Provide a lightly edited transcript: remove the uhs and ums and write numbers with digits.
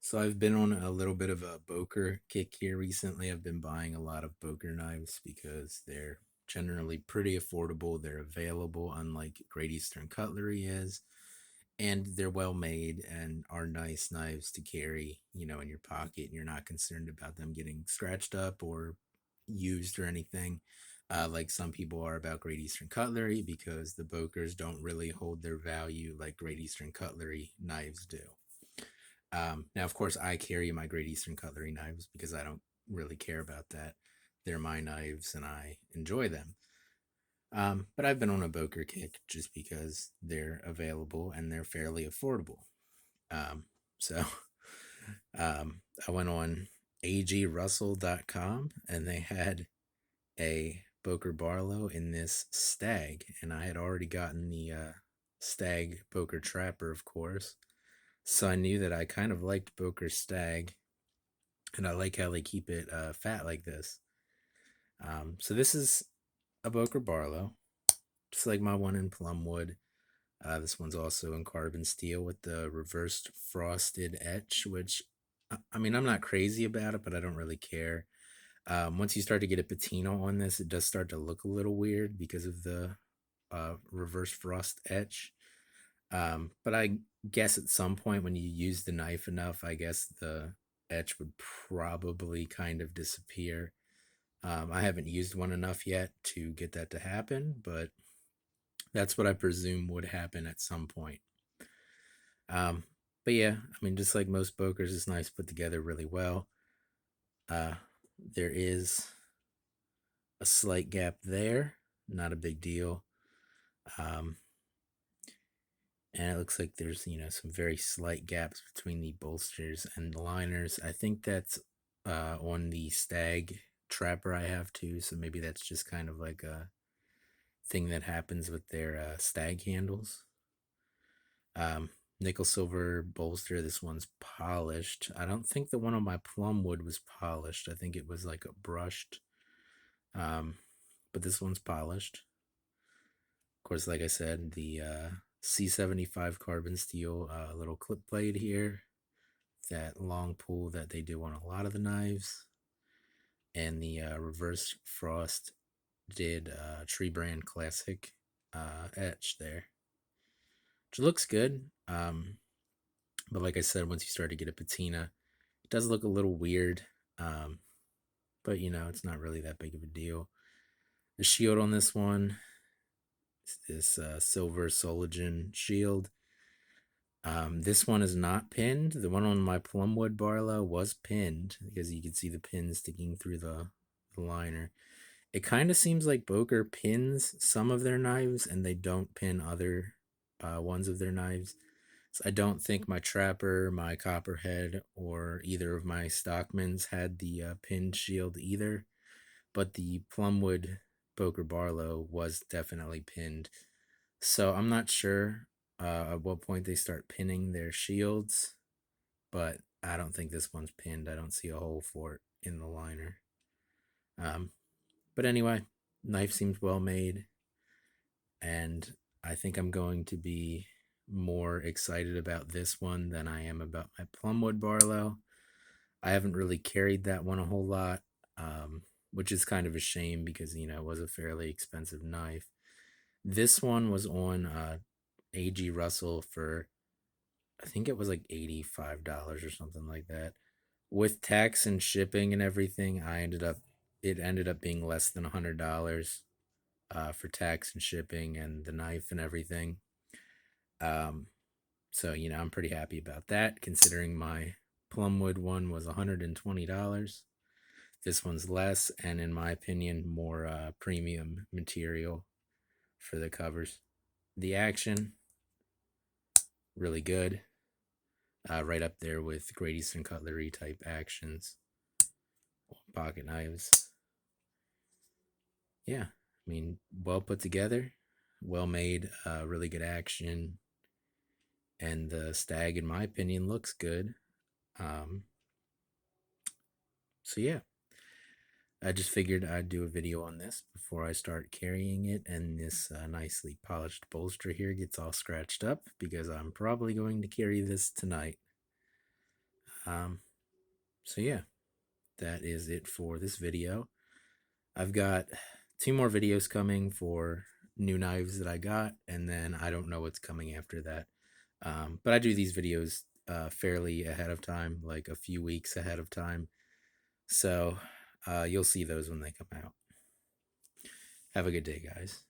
So I've been on a little bit of a Boker kick here recently. I've been buying a lot of Boker knives because they're generally pretty affordable. They're available, unlike Great Eastern Cutlery is, and they're well made and are nice knives to carry, in your pocket. And you're not concerned about them getting scratched up or used or anything, like some people are about Great Eastern Cutlery, because the Bokers don't really hold their value like Great Eastern Cutlery knives do. Now, of course, I carry my Great Eastern Cutlery knives because I don't really care about that. They're my knives and I enjoy them. But I've been on a Boker kick just because they're available and they're fairly affordable. Um, so I went on agrussell.com and they had a Boker Barlow in this Stag, and I had already gotten the Stag Boker Trapper, of course. So I knew that I kind of liked Boker Stag, and I like how they keep it fat like this. So this is a Boker Barlow, just like my one in Plumwood. This one's also in carbon steel with the reversed frosted etch, which I mean, I'm not crazy about it, but I don't really care. Once you start to get a patina on this, it does start to look a little weird because of the reverse frost etch. But I guess at some point when you use the knife enough, I guess the etch would probably kind of disappear. I haven't used one enough yet to get that to happen, but that's what I presume would happen at some point. Um, but yeah, I mean, just like most Bokers, it's nice put together really well. Uh, there is a slight gap there, not a big deal. Um, and it looks like there's some very slight gaps between the bolsters and the liners. I think that's on the Stag Trapper I have too, so maybe that's just kind of like a thing that happens with their Stag handles. um Nickel silver bolster, this one's polished. I don't think the one on my Plumwood was polished. I think it was like a brushed. um but this one's polished. Of course, like I said, the C75 carbon steel little clip blade here, that long pull that they do on a lot of the knives, and the reverse frost did tree brand classic etch there, which looks good. But like I said, once you start to get a patina, it does look a little weird. Um, but it's not really that big of a deal. The shield on this one is this silver Soligen shield. This one is not pinned. The one on my Plumwood Barlow was pinned because you can see the pins sticking through the liner. It kind of seems like Boker pins some of their knives and they don't pin other ones of their knives. So I don't think my Trapper, my Copperhead, or either of my Stockmans had the pinned shield either. But the Plumwood Boker Barlow was definitely pinned. So I'm not sure at what point they start pinning their shields, but I don't think this one's pinned. I don't see a hole for it in the liner. Um, but anyway, knife seems well made, and I think I'm going to be more excited about this one than I am about my Plumwood Barlow. I haven't really carried that one a whole lot, which is kind of a shame because it was a fairly expensive knife. This one was on AG Russell for, I think it was like $85 or something like that. With tax and shipping and everything, it ended up being less than $100 for tax and shipping and the knife and everything. Um, so I'm pretty happy about that, considering my Plumwood one was $120. This one's less, and in my opinion, more premium material for the covers. The action, really good. Right up there with Great Eastern Cutlery type actions, pocket knives. Yeah, I mean, well put together, well made, really good action, and the Stag, in my opinion, looks good. Um, so yeah, I just figured I'd do a video on this before I start carrying it, and this nicely polished bolster here gets all scratched up because I'm probably going to carry this tonight. Um, so yeah, that is it for this video. I've got two more videos coming for new knives that I got, and then I don't know what's coming after that. But I do these videos fairly ahead of time, like a few weeks ahead of time. So you'll see those when they come out. Have a good day, guys.